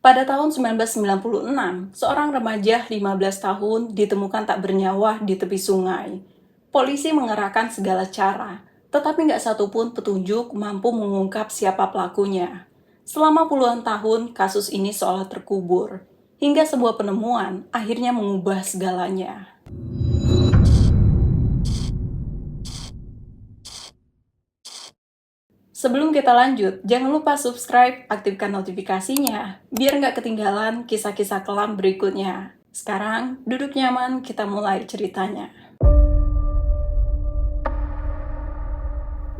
Pada tahun 1996, seorang remaja 15 tahun ditemukan tak bernyawa di tepi sungai. Polisi mengerahkan segala cara, tetapi nggak satupun petunjuk mampu mengungkap siapa pelakunya. Selama puluhan tahun, kasus ini seolah terkubur, hingga sebuah penemuan akhirnya mengubah segalanya. Sebelum kita lanjut, jangan lupa subscribe, aktifkan notifikasinya, biar nggak ketinggalan kisah-kisah kelam berikutnya. Sekarang, duduk nyaman, kita mulai ceritanya.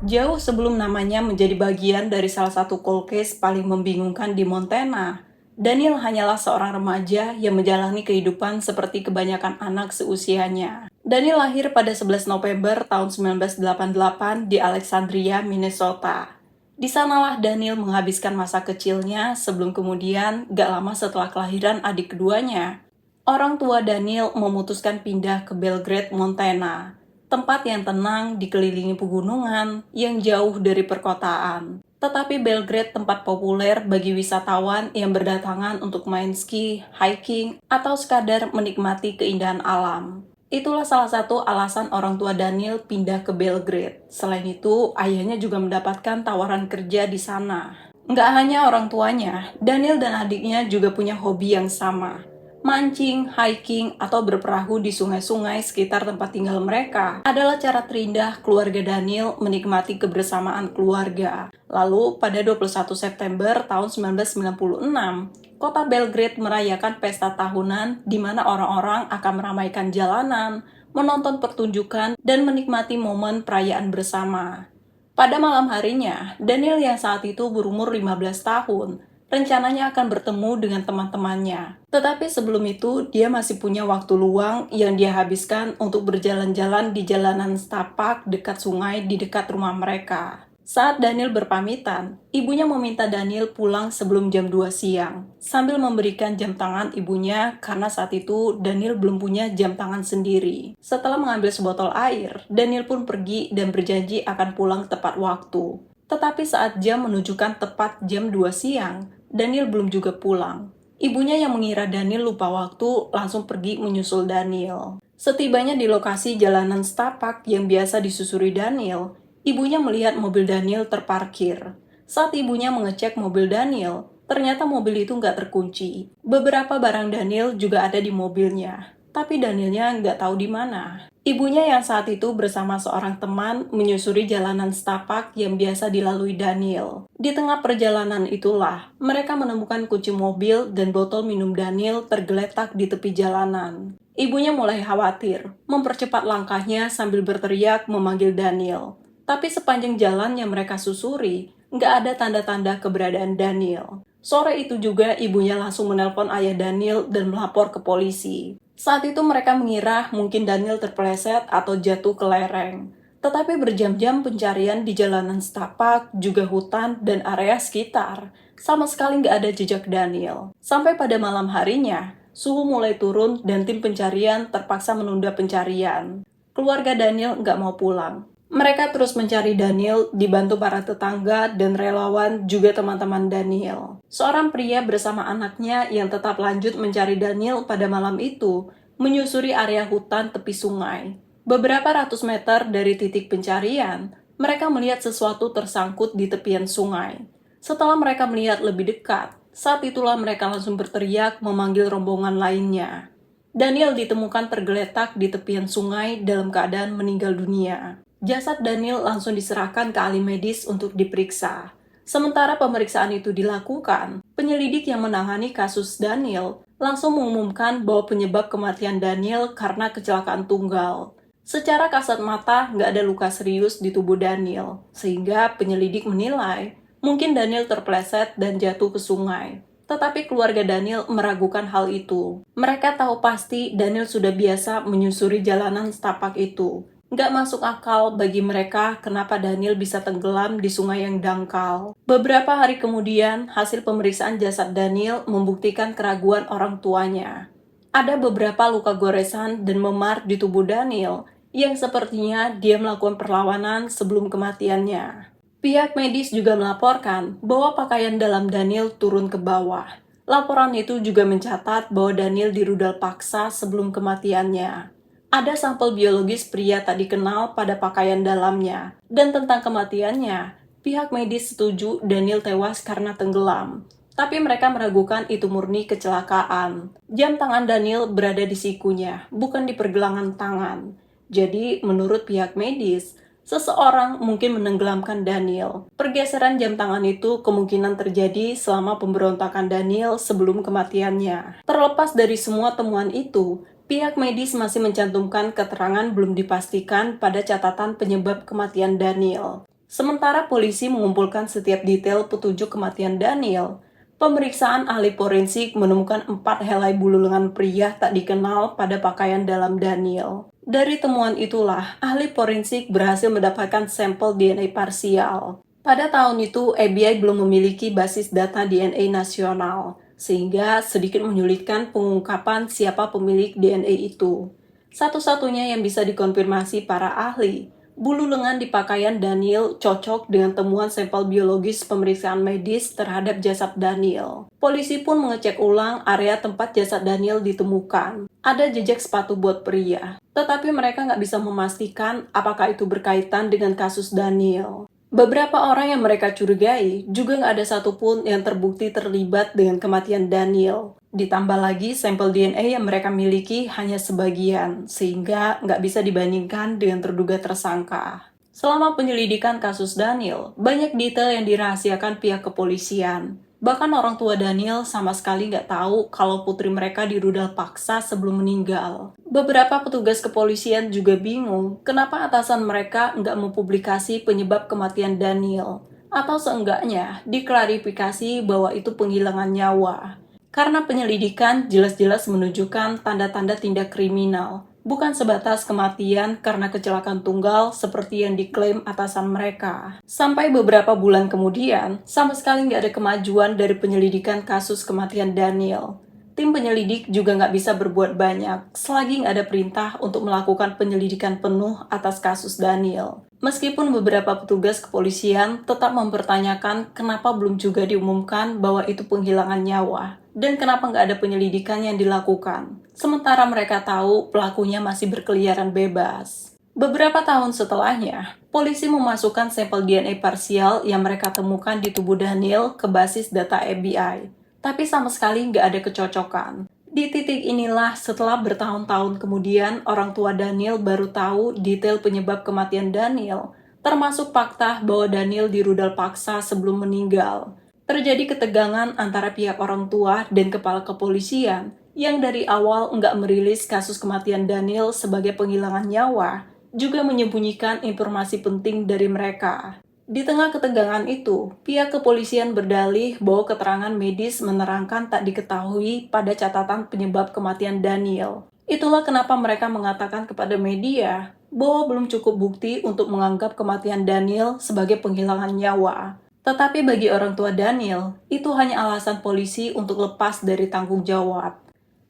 Jauh sebelum namanya menjadi bagian dari salah satu cold case paling membingungkan di Montana, Daniel hanyalah seorang remaja yang menjalani kehidupan seperti kebanyakan anak seusianya. Daniel lahir pada 11 November tahun 1988 di Alexandria, Minnesota. Di sanalah Daniel menghabiskan masa kecilnya sebelum kemudian, gak lama setelah kelahiran adik keduanya, orang tua Daniel memutuskan pindah ke Belgrade, Montana, tempat yang tenang dikelilingi pegunungan yang jauh dari perkotaan. Tetapi Belgrade tempat populer bagi wisatawan yang berdatangan untuk main ski, hiking, atau sekadar menikmati keindahan alam. Itulah salah satu alasan orang tua Daniel pindah ke Belgrade. Selain itu, ayahnya juga mendapatkan tawaran kerja di sana. Nggak hanya orang tuanya, Daniel dan adiknya juga punya hobi yang sama. Mancing, hiking, atau berperahu di sungai-sungai sekitar tempat tinggal mereka adalah cara terindah keluarga Daniel menikmati kebersamaan keluarga. Lalu, pada 21 September tahun 1996, kota Belgrade merayakan pesta tahunan di mana orang-orang akan meramaikan jalanan, menonton pertunjukan, dan menikmati momen perayaan bersama. Pada malam harinya, Daniel yang saat itu berumur 15 tahun, rencananya akan bertemu dengan teman-temannya. Tetapi sebelum itu, dia masih punya waktu luang yang dia habiskan untuk berjalan-jalan di jalanan setapak dekat sungai di dekat rumah mereka. Saat Daniel berpamitan, ibunya meminta Daniel pulang sebelum jam 2 siang, sambil memberikan jam tangan ibunya karena saat itu Daniel belum punya jam tangan sendiri. Setelah mengambil sebotol air, Daniel pun pergi dan berjanji akan pulang tepat waktu. Tetapi saat jam menunjukkan tepat jam 2 siang, Daniel belum juga pulang. Ibunya yang mengira Daniel lupa waktu langsung pergi menyusul Daniel. Setibanya di lokasi jalanan setapak yang biasa disusuri Daniel, ibunya melihat mobil Daniel terparkir. Saat ibunya mengecek mobil Daniel, ternyata mobil itu nggak terkunci. Beberapa barang Daniel juga ada di mobilnya, tapi Danielnya nggak tahu di mana. Ibunya yang saat itu bersama seorang teman menyusuri jalanan setapak yang biasa dilalui Daniel. Di tengah perjalanan itulah, mereka menemukan kunci mobil dan botol minum Daniel tergeletak di tepi jalanan. Ibunya mulai khawatir, mempercepat langkahnya sambil berteriak memanggil Daniel. Tapi sepanjang jalan yang mereka susuri, nggak ada tanda-tanda keberadaan Daniel. Sore itu juga ibunya langsung menelpon ayah Daniel dan melapor ke polisi. Saat itu mereka mengira mungkin Daniel terpeleset atau jatuh ke lereng. Tetapi berjam-jam pencarian di jalanan setapak, juga hutan, dan area sekitar, sama sekali nggak ada jejak Daniel. Sampai pada malam harinya, suhu mulai turun dan tim pencarian terpaksa menunda pencarian. Keluarga Daniel nggak mau pulang. Mereka terus mencari Daniel, dibantu para tetangga dan relawan juga teman-teman Daniel. Seorang pria bersama anaknya yang tetap lanjut mencari Daniel pada malam itu, menyusuri area hutan tepi sungai. Beberapa ratus meter dari titik pencarian, mereka melihat sesuatu tersangkut di tepian sungai. Setelah mereka melihat lebih dekat, saat itulah mereka langsung berteriak memanggil rombongan lainnya. Daniel ditemukan tergeletak di tepian sungai dalam keadaan meninggal dunia. Jasad Daniel langsung diserahkan ke ahli medis untuk diperiksa. Sementara pemeriksaan itu dilakukan, penyelidik yang menangani kasus Daniel langsung mengumumkan bahwa penyebab kematian Daniel karena kecelakaan tunggal. Secara kasat mata, nggak ada luka serius di tubuh Daniel, sehingga penyelidik menilai mungkin Daniel terpeleset dan jatuh ke sungai. Tetapi keluarga Daniel meragukan hal itu. Mereka tahu pasti Daniel sudah biasa menyusuri jalanan setapak itu. Nggak masuk akal bagi mereka kenapa Daniel bisa tenggelam di sungai yang dangkal. Beberapa hari kemudian, hasil pemeriksaan jasad Daniel membuktikan keraguan orang tuanya. Ada beberapa luka goresan dan memar di tubuh Daniel yang sepertinya dia melakukan perlawanan sebelum kematiannya. Pihak medis juga melaporkan bahwa pakaian dalam Daniel turun ke bawah. Laporan itu juga mencatat bahwa Daniel dirudal paksa sebelum kematiannya. Ada sampel biologis pria tak dikenal pada pakaian dalamnya, dan tentang kematiannya, pihak medis setuju Daniel tewas karena tenggelam. Tapi mereka meragukan itu murni kecelakaan. Jam tangan Daniel berada di sikunya, bukan di pergelangan tangan. Jadi, menurut pihak medis, seseorang mungkin menenggelamkan Daniel. Pergeseran jam tangan itu kemungkinan terjadi selama pemberontakan Daniel sebelum kematiannya. Terlepas dari semua temuan itu, pihak medis masih mencantumkan keterangan belum dipastikan pada catatan penyebab kematian Daniel. Sementara polisi mengumpulkan setiap detail petunjuk kematian Daniel, pemeriksaan ahli forensik menemukan 4 helai bulu lengan pria tak dikenal pada pakaian dalam Daniel. Dari temuan itulah, ahli forensik berhasil mendapatkan sampel DNA parsial. Pada tahun itu, FBI belum memiliki basis data DNA nasional, sehingga sedikit menyulitkan pengungkapan siapa pemilik DNA itu. Satu-satunya yang bisa dikonfirmasi para ahli, bulu lengan di pakaian Daniel cocok dengan temuan sampel biologis pemeriksaan medis terhadap jasad Daniel. Polisi pun mengecek ulang area tempat jasad Daniel ditemukan. Ada jejak sepatu buat pria, tetapi mereka nggak bisa memastikan apakah itu berkaitan dengan kasus Daniel. Beberapa orang yang mereka curigai juga nggak ada satupun yang terbukti terlibat dengan kematian Daniel. Ditambah lagi sampel DNA yang mereka miliki hanya sebagian, sehingga nggak bisa dibandingkan dengan terduga tersangka. Selama penyelidikan kasus Daniel, banyak detail yang dirahasiakan pihak kepolisian. Bahkan orang tua Daniel sama sekali nggak tahu kalau putri mereka dirudal paksa sebelum meninggal. Beberapa petugas kepolisian juga bingung kenapa atasan mereka nggak mempublikasi penyebab kematian Daniel. Atau seenggaknya diklarifikasi bahwa itu penghilangan nyawa. Karena penyelidikan jelas-jelas menunjukkan tanda-tanda tindak kriminal, bukan sebatas kematian karena kecelakaan tunggal seperti yang diklaim atasan mereka. Sampai beberapa bulan kemudian, sama sekali nggak ada kemajuan dari penyelidikan kasus kematian Daniel. Tim penyelidik juga nggak bisa berbuat banyak, selagi nggak ada perintah untuk melakukan penyelidikan penuh atas kasus Daniel. Meskipun beberapa petugas kepolisian tetap mempertanyakan kenapa belum juga diumumkan bahwa itu penghilangan nyawa, dan kenapa nggak ada penyelidikan yang dilakukan. Sementara mereka tahu pelakunya masih berkeliaran bebas. Beberapa tahun setelahnya, polisi memasukkan sampel DNA parsial yang mereka temukan di tubuh Daniel ke basis data FBI. Tapi sama sekali nggak ada kecocokan. Di titik inilah setelah bertahun-tahun kemudian orang tua Daniel baru tahu detail penyebab kematian Daniel, termasuk fakta bahwa Daniel dirudal paksa sebelum meninggal. Terjadi ketegangan antara pihak orang tua dan kepala kepolisian yang dari awal nggak merilis kasus kematian Daniel sebagai penghilangan nyawa, juga menyembunyikan informasi penting dari mereka. Di tengah ketegangan itu, pihak kepolisian berdalih bahwa keterangan medis menerangkan tak diketahui pada catatan penyebab kematian Daniel. Itulah kenapa mereka mengatakan kepada media bahwa belum cukup bukti untuk menganggap kematian Daniel sebagai penghilangan nyawa. Tetapi bagi orang tua Daniel, itu hanya alasan polisi untuk lepas dari tanggung jawab.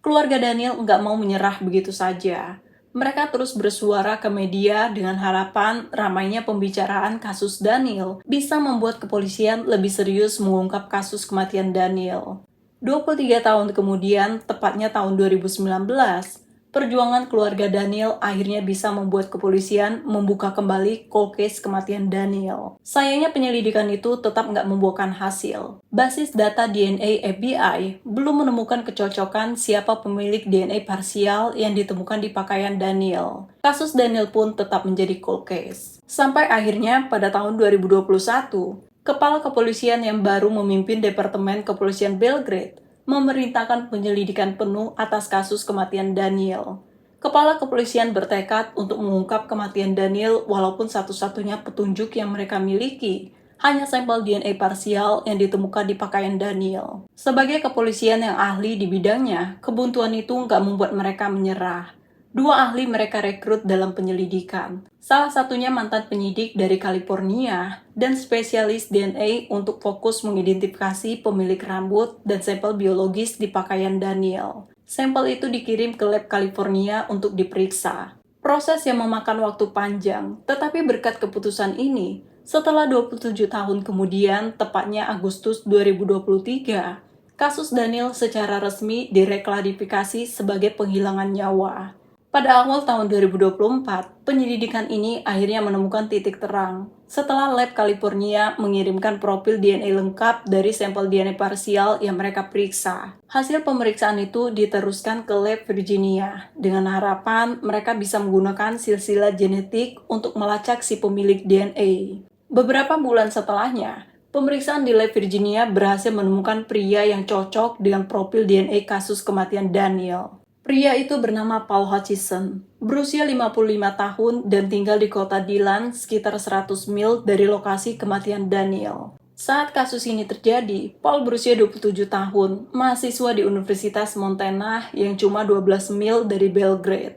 Keluarga Daniel nggak mau menyerah begitu saja. Mereka terus bersuara ke media dengan harapan ramainya pembicaraan kasus Daniel bisa membuat kepolisian lebih serius mengungkap kasus kematian Daniel. 23 tahun kemudian, tepatnya tahun 2019, perjuangan keluarga Daniel akhirnya bisa membuat kepolisian membuka kembali cold case kematian Daniel. Sayangnya penyelidikan itu tetap nggak membuahkan hasil. Basis data DNA FBI belum menemukan kecocokan siapa pemilik DNA parsial yang ditemukan di pakaian Daniel. Kasus Daniel pun tetap menjadi cold case. Sampai akhirnya pada tahun 2021, Kepala Kepolisian yang baru memimpin Departemen Kepolisian Belgrade memerintahkan penyelidikan penuh atas kasus kematian Daniel. Kepala kepolisian bertekad untuk mengungkap kematian Daniel walaupun satu-satunya petunjuk yang mereka miliki hanya sampel DNA parsial yang ditemukan di pakaian Daniel. Sebagai kepolisian yang ahli di bidangnya, kebuntuan itu nggak membuat mereka menyerah. 2 ahli mereka rekrut dalam penyelidikan. Salah satunya mantan penyidik dari California dan spesialis DNA untuk fokus mengidentifikasi pemilik rambut dan sampel biologis di pakaian Daniel. Sampel itu dikirim ke lab California untuk diperiksa. Proses yang memakan waktu panjang, tetapi berkat keputusan ini, setelah 27 tahun kemudian, tepatnya Agustus 2023, Kasus Daniel secara resmi direklarifikasi sebagai penghilangan nyawa. Pada awal tahun 2024, penyelidikan ini akhirnya menemukan titik terang setelah lab California mengirimkan profil DNA lengkap dari sampel DNA parsial yang mereka periksa. Hasil pemeriksaan itu diteruskan ke lab Virginia dengan harapan mereka bisa menggunakan silsilah genetik untuk melacak si pemilik DNA. Beberapa bulan setelahnya, pemeriksaan di lab Virginia berhasil menemukan pria yang cocok dengan profil DNA kasus kematian Daniel. Pria itu bernama Paul Hutchison, berusia 55 tahun dan tinggal di kota Dillon sekitar 100 mil dari lokasi kematian Daniel. Saat kasus ini terjadi, Paul berusia 27 tahun, mahasiswa di Universitas Montana yang cuma 12 mil dari Belgrade.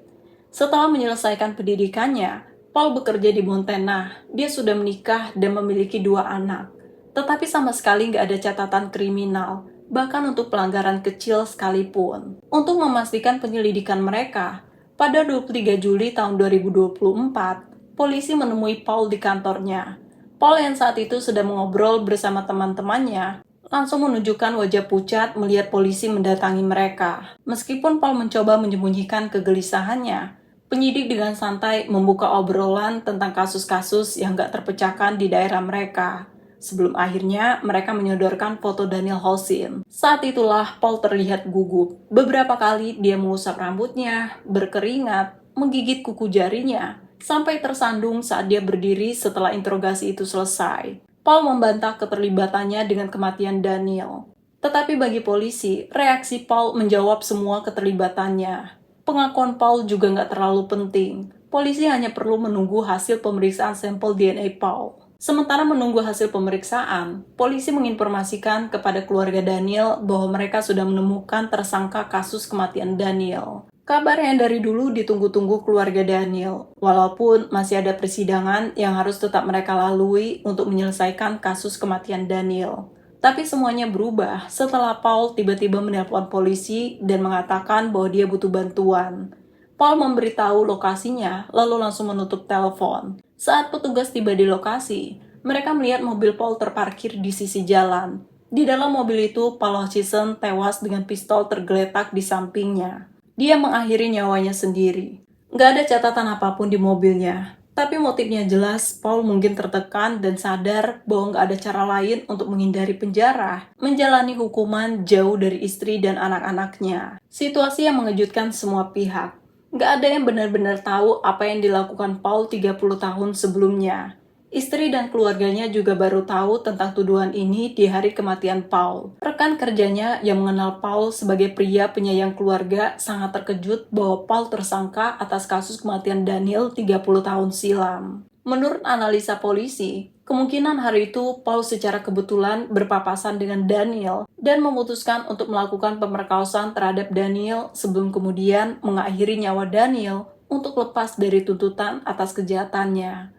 Setelah menyelesaikan pendidikannya, Paul bekerja di Montana. Dia sudah menikah dan memiliki 2 anak. Tetapi sama sekali nggak ada catatan kriminal, bahkan untuk pelanggaran kecil sekalipun. Untuk memastikan penyelidikan mereka, pada 23 Juli tahun 2024, polisi menemui Paul di kantornya. Paul yang saat itu sedang mengobrol bersama teman-temannya, langsung menunjukkan wajah pucat melihat polisi mendatangi mereka. Meskipun Paul mencoba menyembunyikan kegelisahannya, penyidik dengan santai membuka obrolan tentang kasus-kasus yang nggak terpecahkan di daerah mereka. Sebelum akhirnya mereka menyodorkan foto Daniel Housen. Saat itulah Paul terlihat gugup. Beberapa kali dia mengusap rambutnya, berkeringat, menggigit kuku jarinya, sampai tersandung saat dia berdiri setelah interogasi itu selesai. Paul membantah keterlibatannya dengan kematian Daniel. Tetapi bagi polisi, reaksi Paul menjawab semua keterlibatannya. Pengakuan Paul juga nggak terlalu penting. Polisi hanya perlu menunggu hasil pemeriksaan sampel DNA Paul. Sementara menunggu hasil pemeriksaan, polisi menginformasikan kepada keluarga Daniel bahwa mereka sudah menemukan tersangka kasus kematian Daniel. Kabar yang dari dulu ditunggu-tunggu keluarga Daniel, walaupun masih ada persidangan yang harus tetap mereka lalui untuk menyelesaikan kasus kematian Daniel. Tapi semuanya berubah setelah Paul tiba-tiba menelpon polisi dan mengatakan bahwa dia butuh bantuan. Paul memberitahu lokasinya, lalu langsung menutup telepon. Saat petugas tiba di lokasi, mereka melihat mobil Paul terparkir di sisi jalan. Di dalam mobil itu, Paul Hutchison tewas dengan pistol tergeletak di sampingnya. Dia mengakhiri nyawanya sendiri. Nggak ada catatan apapun di mobilnya. Tapi motifnya jelas, Paul mungkin tertekan dan sadar bahwa nggak ada cara lain untuk menghindari penjara, menjalani hukuman jauh dari istri dan anak-anaknya. Situasi yang mengejutkan semua pihak. Nggak ada yang benar-benar tahu apa yang dilakukan Paul 30 tahun sebelumnya. Istri dan keluarganya juga baru tahu tentang tuduhan ini di hari kematian Paul. Rekan kerjanya yang mengenal Paul sebagai pria penyayang keluarga sangat terkejut bahwa Paul tersangka atas kasus kematian Daniel 30 tahun silam. Menurut analisa polisi, kemungkinan hari itu Paul secara kebetulan berpapasan dengan Daniel dan memutuskan untuk melakukan pemerkosaan terhadap Daniel sebelum kemudian mengakhiri nyawa Daniel untuk lepas dari tuntutan atas kejahatannya.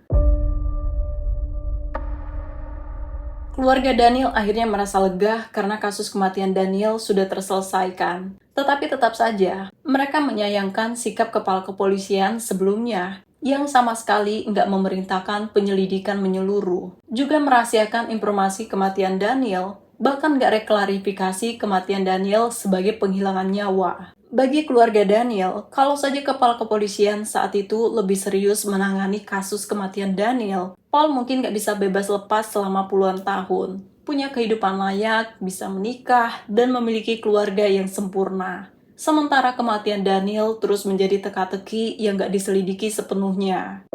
Keluarga Daniel akhirnya merasa lega karena kasus kematian Daniel sudah terselesaikan. Tetapi tetap saja, mereka menyayangkan sikap kepala kepolisian sebelumnya yang sama sekali nggak memerintahkan penyelidikan menyeluruh. Juga merahasiakan informasi kematian Daniel, bahkan nggak reklarifikasi kematian Daniel sebagai penghilangan nyawa. Bagi keluarga Daniel, kalau saja kepala kepolisian saat itu lebih serius menangani kasus kematian Daniel, Paul mungkin nggak bisa bebas lepas selama puluhan tahun, punya kehidupan layak, bisa menikah, dan memiliki keluarga yang sempurna. Sementara kematian Daniel terus menjadi teka-teki yang nggak diselidiki sepenuhnya.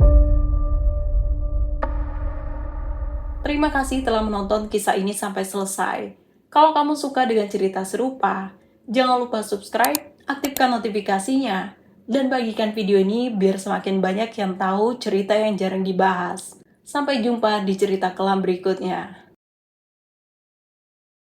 Terima kasih telah menonton kisah ini sampai selesai. Kalau kamu suka dengan cerita serupa, jangan lupa subscribe, aktifkan notifikasinya, dan bagikan video ini biar semakin banyak yang tahu cerita yang jarang dibahas. Sampai jumpa di cerita kelam berikutnya.